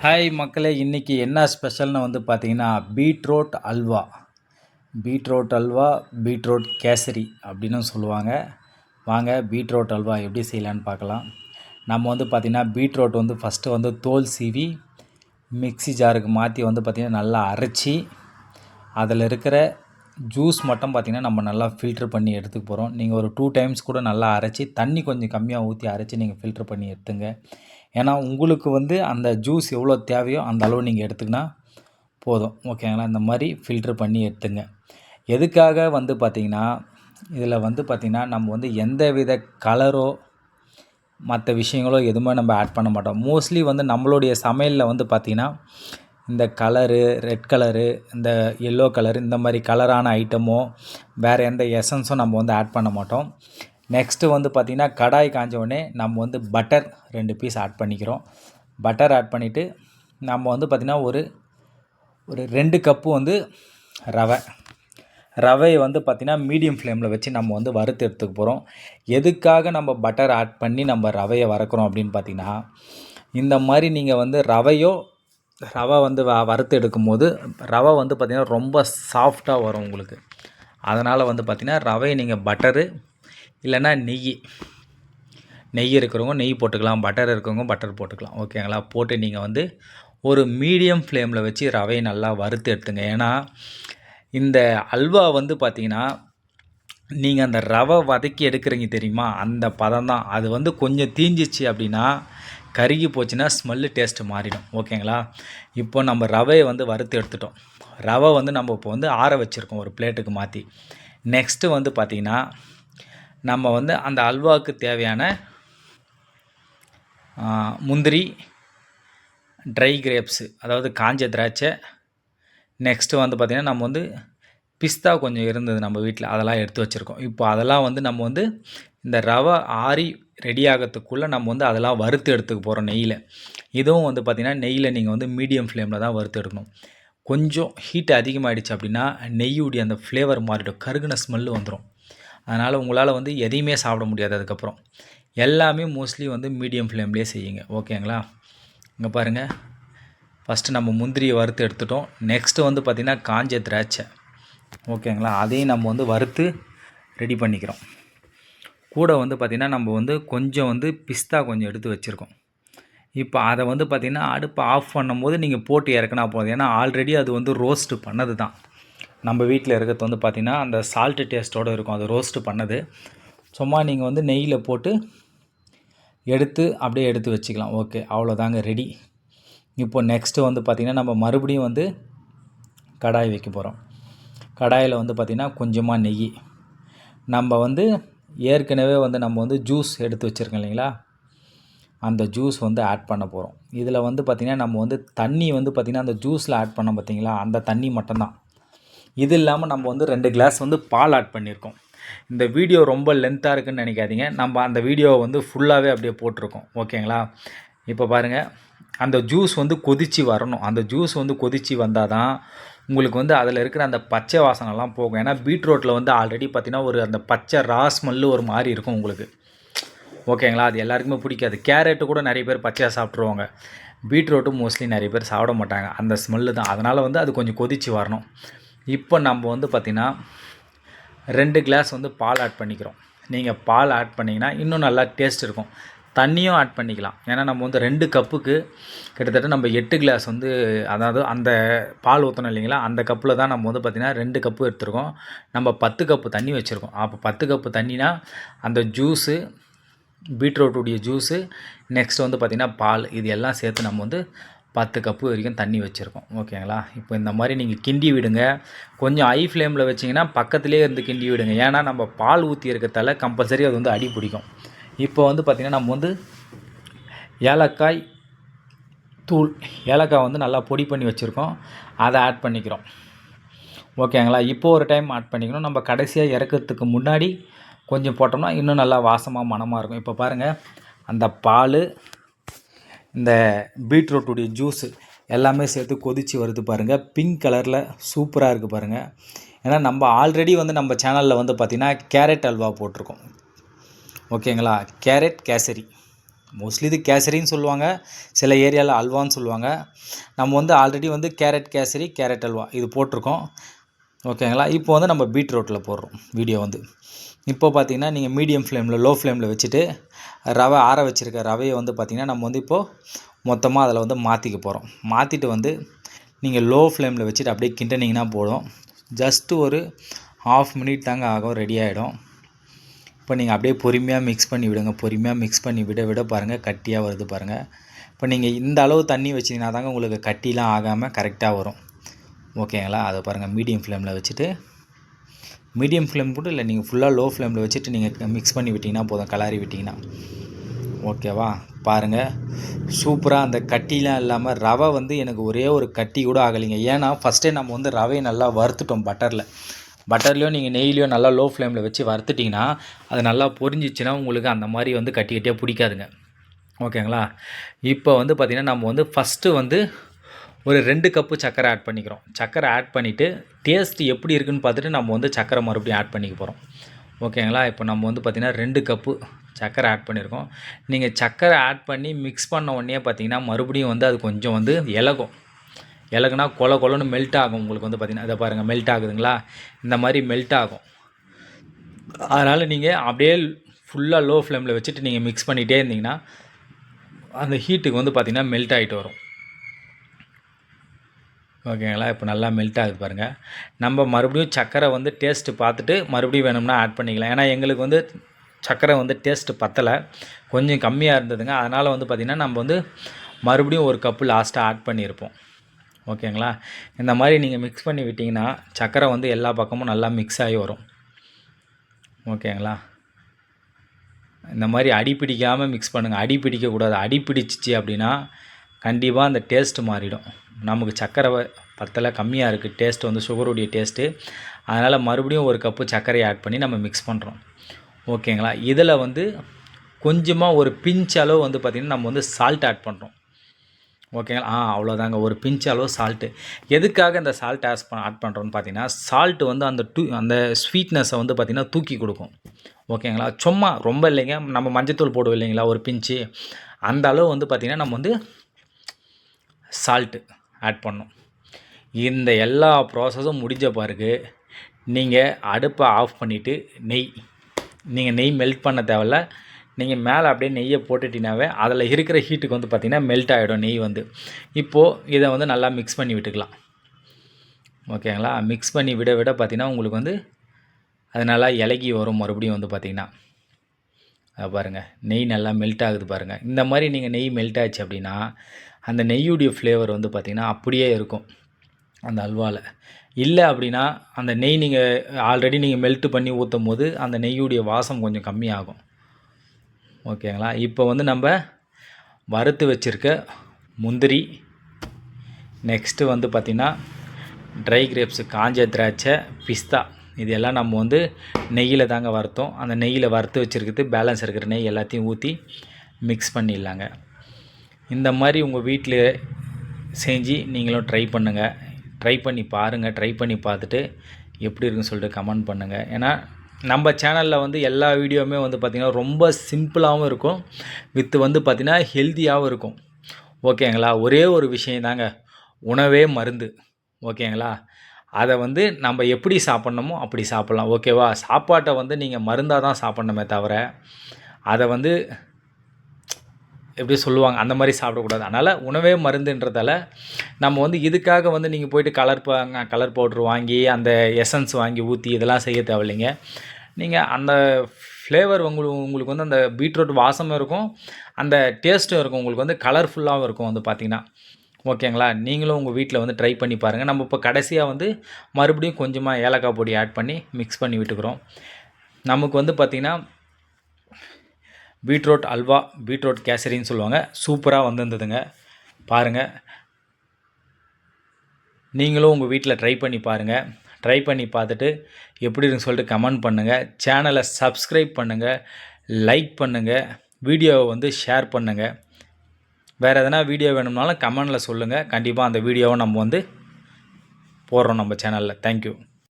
Hi மக்களே, இன்றைக்கி என்ன ஸ்பெஷல்னு பார்த்தீங்கன்னா பீட்ரூட் அல்வா, பீட்ரூட் கேசரி அப்படின்னு சொல்லுவாங்க. வாங்க பீட்ரூட் அல்வா எப்படி செய்யலான்னு பார்க்கலாம். நம்ம பார்த்திங்கன்னா பீட்ரூட் ஃபஸ்ட்டு தோல் சீவி மிக்ஸி ஜாருக்கு மாற்றி பார்த்திங்கன்னா நல்லா அரைச்சி அதில் இருக்கிற ஜூஸ் மட்டும் பார்த்திங்கன்னா நம்ம நல்லா ஃபில்ட்ரு பண்ணி எடுத்துக்க போகிறோம். நீங்கள் ஒரு 2 டைம்ஸ் கூட நல்லா அரைச்சி தண்ணி கொஞ்சம் கம்மியாக ஊற்றி அரைச்சி நீங்கள் ஃபில்ட்ரு பண்ணி எடுத்துங்க. ஏன்னா உங்களுக்கு அந்த ஜூஸ் எவ்வளோ தேவையோ அந்த அளவு நீங்கள் எடுத்துக்கினா போதும். ஓகேங்களா? இந்த மாதிரி ஃபில்ட்ரு பண்ணி எடுத்துங்க. எதுக்காக பார்த்திங்கன்னா இதில் பார்த்திங்கன்னா நம்ம எந்த வித கலரோ மற்ற விஷயங்களோ எதுவுமே நம்ம ஆட் பண்ண மாட்டோம். மோஸ்ட்லி நம்மளுடைய சமையலில் பார்த்திங்கன்னா இந்த கலரு, ரெட் கலரு, இந்த எல்லோ கலரு, இந்த மாதிரி கலரான ஐட்டமோ வேறு எந்த எசன்ஸும் நம்ம ஆட் பண்ண மாட்டோம். நெக்ஸ்ட்டு பார்த்திங்கன்னா கடாய் காஞ்ச உடனே நம்ம பட்டர் 2 பீஸ் ஆட் பண்ணிக்கிறோம். பட்டர் ஆட் பண்ணிவிட்டு நம்ம பார்த்திங்கன்னா ஒரு 2 கப்பு ரவையை பார்த்திங்கன்னா மீடியம் ஃப்ளேமில் வச்சு நம்ம வறுத்து எடுத்துக்க போகிறோம். எதுக்காக நம்ம பட்டர் ஆட் பண்ணி நம்ம ரவையை வறுக்கிறோம் அப்படின்னு பார்த்திங்கன்னா, இந்த மாதிரி நீங்கள் ரவை வறுத்து எடுக்கும்போது ரவை பார்த்திங்கன்னா ரொம்ப சாஃப்டாக வரும் உங்களுக்கு. அதனால் பார்த்திங்கன்னா ரவையை நீங்கள் பட்டரு இல்லைன்னா நெய் இருக்கிறவங்க நெய் போட்டுக்கலாம், பட்டர் இருக்கிறவங்க பட்டர் போட்டுக்கலாம். ஓகேங்களா? போட்டு நீங்கள் ஒரு மீடியம் ஃப்ளேமில் வச்சு ரவையை நல்லா வறுத்து எடுத்துங்க. ஏன்னா இந்த அல்வா பார்த்திங்கன்னா நீங்கள் அந்த ரவை வதக்கி எடுக்கிறீங்க தெரியுமா, அந்த பதம் தான். அது கொஞ்சம் தீஞ்சிச்சு அப்படின்னா கருகி போச்சுன்னா ஸ்மெல்லு டேஸ்ட்டு மாறிடும். ஓகேங்களா? இப்போ நம்ம ரவையை வறுத்து எடுத்துட்டோம். ரவை நம்ம இப்போ ஆற வச்சுருக்கோம் ஒரு பிளேட்டுக்கு மாற்றி. நெக்ஸ்ட்டு பார்த்திங்கன்னா நம்ம அந்த அல்வாவுக்கு தேவையான முந்திரி, ட்ரை கிரேப்ஸு, அதாவது காஞ்ச திராட்சை, நெக்ஸ்ட்டு பார்த்திங்கன்னா நம்ம பிஸ்தா கொஞ்சம் இருந்தது நம்ம வீட்டில், அதெல்லாம் எடுத்து வச்சுருக்கோம். இப்போ அதெல்லாம் நம்ம இந்த ரவை ஆறி ரெடி ஆகிறதுக்குள்ளே நம்ம அதெல்லாம் வறுத்து எடுத்துக்க போகிறோம் நெய்யில். இதுவும் பார்த்திங்கன்னா நெய்யில் நீங்கள் மீடியம் ஃப்ளேமில் தான் வறுத்து எடுக்கணும். கொஞ்சம் ஹீட் அதிகமாகிடுச்சு அப்படின்னா நெய்யுடைய அந்த ஃப்ளேவர் மாறிடும், கருகுன ஸ்மெல்லு வந்துடும். அதனால் உங்களால் எதையுமே சாப்பிட முடியாது. அதுக்கப்புறம் எல்லாமே மோஸ்ட்லி மீடியம் ஃப்ளேம்லேயே செய்யுங்க. ஓகேங்களா? இங்கே பாருங்கள், ஃபஸ்ட்டு நம்ம முந்திரியை வறுத்து எடுத்துட்டோம். நெக்ஸ்ட்டு பார்த்திங்கன்னா காஞ்ச திராட்சை. ஓகேங்களா? அதையும் நம்ம வறுத்து ரெடி பண்ணிக்கிறோம். கூட பார்த்திங்கன்னா நம்ம கொஞ்சம் பிஸ்தா கொஞ்சம் எடுத்து வச்சுருக்கோம். இப்போ அதை பார்த்திங்கன்னா அடுப்பை ஆஃப் பண்ணும்போது நீங்கள் போட்டு இறக்குனா போதும். ஏன்னா ஆல்ரெடி அது ரோஸ்ட்டு பண்ணது தான். நம்ம வீட்டில் இருக்கிறது பார்த்திங்கன்னா அந்த சால்ட்டு டேஸ்ட்டோடு இருக்கும், அது ரோஸ்ட்டு பண்ணது. சும்மா நீங்கள் நெய்யில் போட்டு அப்படியே எடுத்து வச்சுக்கலாம். ஓகே, அவ்வளோதாங்க, ரெடி. இப்போ நெக்ஸ்ட்டு பார்த்திங்கன்னா நம்ம மறுபடியும் கடாய் வைக்க போகிறோம். கடாயில் பார்த்திங்கன்னா கொஞ்சமாக நெய். நம்ம ஏற்கனவே நம்ம ஜூஸ் எடுத்து வச்சுருக்கோம் இல்லைங்களா, அந்த ஜூஸ் ஆட் பண்ண போகிறோம். இதில் பார்த்திங்கன்னா நம்ம தண்ணி பார்த்திங்கன்னா அந்த ஜூஸில் ஆட் பண்ணோம் பார்த்திங்களா, அந்த தண்ணி மட்டும்தான். இது இல்லாமல் நம்ம 2 கிளாஸ் பால் ஆட் பண்ணியிருக்கோம். இந்த வீடியோ ரொம்ப லென்த்தாக இருக்குதுன்னு நினைக்காதீங்க. நம்ம அந்த வீடியோவை ஃபுல்லாகவே அப்படியே போட்டிருக்கோம். ஓகேங்களா? இப்போ பாருங்கள், அந்த ஜூஸ் கொதித்து வரணும். அந்த ஜூஸ் கொதித்து வந்தால் தான் உங்களுக்கு அதில் இருக்கிற அந்த பச்சை வாசனைலாம் போகும். ஏன்னா பீட்ரூட்டில் ஆல்ரெடி பார்த்திங்கன்னா அந்த பச்சை ஸ்மெல்லு ஒரு மாதிரி இருக்கும் உங்களுக்கு. ஓகேங்களா? அது எல்லாருக்குமே பிடிக்காது. கேரட்டு கூட நிறைய பேர் பச்சையாக சாப்பிட்ருவாங்க. பீட்ரூட்டும் மோஸ்ட்லி நிறைய பேர் சாப்பிட மாட்டாங்க, அந்த ஸ்மெல்லு தான். அதனால் அது கொஞ்சம் கொதித்து வரணும். இப்போ நம்ம பார்த்திங்கன்னா 2 கிளாஸ் பால் ஆட் பண்ணிக்கிறோம். நீங்கள் பால் ஆட் பண்ணிங்கன்னா இன்னும் நல்லா டேஸ்ட் இருக்கும். தண்ணியும் ஆட் பண்ணிக்கலாம். ஏன்னா நம்ம 2 கப்புக்கு கிட்டத்தட்ட நம்ம 8 கிளாஸ் அதாவது அந்த பால் ஊற்றணும் இல்லைங்களா, அந்த கப்பில் தான் நம்ம பார்த்திங்கன்னா 2 கப்பு எடுத்துருக்கோம். நம்ம 10 கப்பு தண்ணி வச்சுருக்கோம். அப்போ 10 கப்பு தண்ணினா அந்த ஜூஸு, பீட்ரூட்டுடைய ஜூஸு, நெக்ஸ்ட் பார்த்திங்கன்னா பால், இது எல்லாம் சேர்த்து நம்ம 10 கப்பு வரைக்கும் தண்ணி வச்சுருக்கோம். ஓகேங்களா? இப்போ இந்த மாதிரி நீங்கள் கிண்டி விடுங்க. கொஞ்சம் ஹை ஃப்ளேமில் வச்சிங்கன்னா பக்கத்துலேயே இருந்து கிண்டி விடுங்க. ஏன்னா நம்ம பால் ஊற்றி இருக்கிறதால கம்பல்சரி அது அடி பிடிக்கும். இப்போ பார்த்திங்கன்னா நம்ம ஏலக்காய் தூள், ஏலக்காய் நல்லா பொடி பண்ணி வச்சுருக்கோம், அதை ஆட் பண்ணிக்கிறோம். ஓகேங்களா? இப்போ ஒரு டைம் ஆட் பண்ணிக்கணும். நம்ம கடைசியாக இறக்கிறதுக்கு முன்னாடி கொஞ்சம் போட்டோம்னா இன்னும் நல்லா வாசமாக மணமாக இருக்கும். இப்போ பாருங்கள், அந்த பால், இந்த பீட்ரூட்டுடைய ஜூஸு எல்லாமே சேர்த்து கொதித்து வருது பாருங்கள். பிங்க் கலரில் சூப்பராக இருக்குது பாருங்கள். ஏன்னா நம்ம ஆல்ரெடி நம்ம சேனலில் பார்த்திங்கன்னா கேரட் அல்வா போட்டிருக்கோம். ஓகேங்களா? கேரட் கேசரி. மோஸ்ட்லி இது கேசரின்னு சொல்லுவாங்க, சில ஏரியாவில் அல்வான்னு சொல்லுவாங்க. நம்ம வந்து ஆல்ரெடி வந்து கேரட் கேசரி, கேரட் அல்வா இது போட்டிருக்கோம். ஓகேங்களா. இப்போ வந்து நம்ம பீட்ரூட்டில் போடுறோம் வீடியோ வந்து. இப்போ பார்த்தீங்கன்னா நீங்கள் மீடியம் ஃப்ளேமில் லோ ஃப்ளேமில் வச்சுட்டு ரவை ஆற வச்சுருக்க ரவையை வந்து பார்த்திங்கன்னா நம்ம வந்து இப்போது மொத்தமாக அதில் வந்து மாற்றிக்க போகிறோம். மாற்றிட்டு வந்து நீங்கள் லோ ஃப்ளேமில் வச்சுட்டு அப்படியே கிண்டினீங்கன்னா போதும். ஜஸ்ட்டு ஒரு 1/2 மினிட் தாங்க ஆகும், ரெடி ஆகிடும். இப்போ நீங்கள் அப்படியே பொறுமையாக மிக்ஸ் பண்ணி விடுங்க. பொறுமையாக மிக்ஸ் பண்ணி விட பாருங்கள் கட்டியாக வருது பாருங்கள். இப்போ நீங்கள் இந்த அளவு தண்ணி வச்சிங்கன்னா தாங்க உங்களுக்கு கட்டிலாம் ஆகாமல் கரெக்டாக வரும். ஓகேங்களா. அதை பாருங்கள் மீடியம் ஃப்ளேமில் வச்சுட்டு, மீடியம் ஃப்ளேம் கூட இல்லை, நீங்கள் ஃபுல்லாக லோ ஃப்ளேமில் வச்சுட்டு நீங்கள் மிக்ஸ் பண்ணி விட்டிங்கன்னா போதும், கலாரி விட்டிங்கன்னா. ஓகேவா. பாருங்கள் சூப்பராக அந்த கட்டிலாம் இல்லாமல் ரவை வந்து எனக்கு ஒரே ஒரு கட்டி கூட ஆகலைங்க. ஏன்னா ஃபஸ்ட்டே நம்ம வந்து ரவையை நல்லா வறுத்துட்டோம் பட்டர்லையோ நீங்கள் நெய்லையோ நல்லா லோ ஃப்ளேமில் வச்சு வறுத்துட்டிங்கன்னா அது நல்லா பொரிஞ்சிச்சுன்னா உங்களுக்கு அந்த மாதிரி வந்து கட்டி கட்டியாக பிடிக்காதுங்க. ஓகேங்களா. இப்போ வந்து பார்த்திங்கன்னா நம்ம வந்து ஃபஸ்ட்டு வந்து ஒரு 2 கப்பு சர்க்கரை ஆட் பண்ணிக்கிறோம். சர்க்கரை ஆட் பண்ணிவிட்டு டேஸ்ட்டு எப்படி இருக்குதுன்னு பார்த்துட்டு நம்ம வந்து சர்க்கரை மறுபடியும் ஆட் பண்ணிக்க போகிறோம். ஓகேங்களா. இப்போ நம்ம வந்து பார்த்திங்கன்னா 2 கப்பு சர்க்கரை ஆட் பண்ணியிருக்கோம். நீங்கள் சர்க்கரை ஆட் பண்ணி மிக்ஸ் பண்ண உடனே பார்த்திங்கன்னா மறுபடியும் வந்து அது கொஞ்சம் வந்து இலகுனா கொலன்னு மெல்ட் ஆகும். உங்களுக்கு வந்து பார்த்திங்கன்னா இதை பாருங்கள் மெல்ட் ஆகுதுங்களா, இந்த மாதிரி மெல்ட் ஆகும். அதனால் நீங்கள் அப்படியே ஃபுல்லாக லோ ஃப்ளேமில் வச்சுட்டு நீங்கள் மிக்ஸ் பண்ணிகிட்டே இருந்தீங்கன்னா அந்த ஹீட்டுக்கு வந்து பார்த்திங்கன்னா மெல்ட் ஆகிட்டு வரும். ஓகேங்களா. இப்போ நல்லா மெல்ட் ஆகுது பாருங்கள். நம்ம மறுபடியும் சர்க்கரை வந்து டேஸ்ட்டு பார்த்துட்டு மறுபடியும் வேணும்னா ஆட் பண்ணிக்கலாம். ஏன்னா எங்களுக்கு வந்து சர்க்கரை வந்து டேஸ்ட்டு பத்தலை, கொஞ்சம் கம்மியாக இருந்ததுங்க. அதனால் வந்து பார்த்திங்கன்னா நம்ம வந்து மறுபடியும் ஒரு கப்பு லாஸ்ட்டாக ஆட் பண்ணியிருப்போம். ஓகேங்களா. இந்த மாதிரி நீங்கள் மிக்ஸ் பண்ணி விட்டிங்கன்னா சர்க்கரை வந்து எல்லா பக்கமும் நல்லா மிக்ஸ் ஆகி வரும். ஓகேங்களா. இந்த மாதிரி அடி பிடிக்காமல் மிக்ஸ் பண்ணுங்கள். அடி பிடிக்கக்கூடாது. அடி பிடிச்சிச்சு அப்படின்னா கண்டிப்பாக அந்த டேஸ்ட்டு மாறிடும். நமக்கு சர்க்கரை பத்தலை, கம்மியாக இருக்குது டேஸ்ட்டு வந்து சுகருடைய டேஸ்ட்டு. அதனால் மறுபடியும் ஒரு கப்பு சர்க்கரையை ஆட் பண்ணி நம்ம மிக்ஸ் பண்ணுறோம். ஓகேங்களா. இதில் வந்து கொஞ்சமாக ஒரு பிஞ்ச் அளவு வந்து பார்த்திங்கன்னா நம்ம வந்து சால்ட் ஆட் பண்ணுறோம். ஓகேங்களா. அவ்வளோதாங்க, ஒரு பிஞ்ச் அளவு சால்ட்டு. எதுக்காக இந்த சால்ட் ஆட் பண்ணுறோன்னு பார்த்தீங்கன்னா சால்ட்டு வந்து அந்த ஸ்வீட்னஸை வந்து பார்த்திங்கன்னா தூக்கி கொடுக்கும். ஓகேங்களா. சும்மா ரொம்ப இல்லைங்க, நம்ம மஞ்சத்தூள் போடுவோம் இல்லைங்களா ஒரு பிஞ்சு, அந்த அளவு வந்து பார்த்திங்கன்னா நம்ம வந்து சால்ட்டு ஆட் பண்ணோம். இந்த எல்லா ப்ராசஸும் முடிஞ்ச பிறகு நீங்கள் அடுப்பை ஆஃப் பண்ணிவிட்டு நீங்கள் நெய் மெல்ட் பண்ண தேவையில்ல, நீங்கள் மேலே அப்படியே நெய்யை போட்டுட்டினாவே அதில் இருக்கிற ஹீட்டுக்கு வந்து பார்த்திங்கன்னா மெல்ட் ஆகிடும் நெய் வந்து. இப்போது இதை வந்து நல்லா மிக்ஸ் பண்ணி விட்டுக்கலாம். ஓகேங்களா. மிக்ஸ் பண்ணி விட பார்த்திங்கன்னா உங்களுக்கு வந்து அது நல்லா இலகி வரும். மறுபடியும் வந்து பார்த்திங்கன்னா பாருங்கள் நெய் நல்லா மெல்ட் ஆகுது பாருங்கள். இந்த மாதிரி நீங்கள் நெய் மெல்ட் ஆச்சு அப்படின்னா அந்த நெய்யுடைய ஃப்ளேவர் வந்து பார்த்திங்கன்னா அப்படியே இருக்கும் அந்த அல்வாவில். இல்லை அப்படின்னா அந்த நெய் நீங்கள் ஆல்ரெடி நீங்கள் மெல்ட் பண்ணி ஊற்றும் போது அந்த நெய்யுடைய வாசம் கொஞ்சம் கம்மியாகும். ஓகேங்களா. இப்போ வந்து நம்ம வறுத்து வச்சுருக்க முந்திரி, நெக்ஸ்ட்டு வந்து பார்த்திங்கன்னா ட்ரை கிரேப்ஸு, காஞ்ச திராட்சை, பிஸ்தா, இது எல்லாம் நம்ம வந்து நெய்யில் தாங்க வறுத்தோம். அந்த நெய்யில் வறுத்து வச்சுருக்கிறது பேலன்ஸ் இருக்கிற நெய் எல்லாத்தையும் ஊற்றி மிக்ஸ் பண்ணிடலாங்க. இந்த மாதிரி உங்கள் வீட்டில் செஞ்சு நீங்களும் ட்ரை பண்ணுங்கள். ட்ரை பண்ணி பாருங்கள். ட்ரை பண்ணி பார்த்துட்டு எப்படி இருக்குன்னு சொல்லிட்டு கமெண்ட் பண்ணுங்கள். ஏன்னா நம்ம சேனலில் வந்து எல்லா வீடியோவுமே வந்து பார்த்திங்கன்னா ரொம்ப சிம்பிளாகவும் இருக்கும், வந்து பார்த்திங்கன்னா ஹெல்த்தியாகவும் இருக்கும். ஓகேங்களா. ஒரே ஒரு விஷயம் தாங்க, உணவே மருந்து. ஓகேங்களா. அதை வந்து நம்ம எப்படி சாப்பிட்ணுமோ அப்படி சாப்பிட்லாம். ஓகேவா. சாப்பாட்டை வந்து நீங்கள் மருந்தாக தான் சாப்பிட்ணுமே தவிர அதை வந்து எப்படி சொல்லுவாங்க அந்த மாதிரி சாப்பிடக்கூடாது. அதனால் உணவே மருந்துன்றதால நம்ம வந்து இதுக்காக வந்து நீங்கள் போய்ட்டு கலர் பவுட்ரு வாங்கி அந்த எசன்ஸ் வாங்கி ஊற்றி இதெல்லாம் செய்ய தேவையில்லைங்க. நீங்கள் அந்த ஃப்ளேவர் உங்களுக்கு வந்து அந்த பீட்ரூட் வாசமும் இருக்கும், அந்த டேஸ்ட்டும் இருக்கும், உங்களுக்கு வந்து கலர்ஃபுல்லாகவும் இருக்கும் வந்து பார்த்திங்கன்னா. ஓகேங்களா. நீங்களும் உங்கள் வீட்டில் வந்து ட்ரை பண்ணி பாருங்கள். நம்ம இப்போ கடைசியாக வந்து மறுபடியும் கொஞ்சமாக ஏலக்காய் பொடி ஆட் பண்ணி மிக்ஸ் பண்ணி விட்டுக்கிறோம். நமக்கு வந்து பார்த்திங்கன்னா பீட்ரூட் அல்வா, பீட்ரூட் கேசரின்னு சொல்லுவாங்க, சூப்பராக வந்திருந்ததுங்க. பாருங்கள், நீங்களும் உங்கள் வீட்டில் ட்ரை பண்ணி பாருங்கள். ட்ரை பண்ணி பார்த்துட்டு எப்படி இருக்குன்னு சொல்லிட்டு கமெண்ட் பண்ணுங்கள். சேனலை சப்ஸ்கிரைப் பண்ணுங்கள், லைக் பண்ணுங்கள், வீடியோவை வந்து ஷேர் பண்ணுங்கள். வேறு எதனா வீடியோ வேணும்னாலும் கமெண்டில் சொல்லுங்கள். கண்டிப்பாக அந்த வீடியோவை நம்ம வந்து போடுறோம் நம்ம சேனலில். தேங்க்யூ.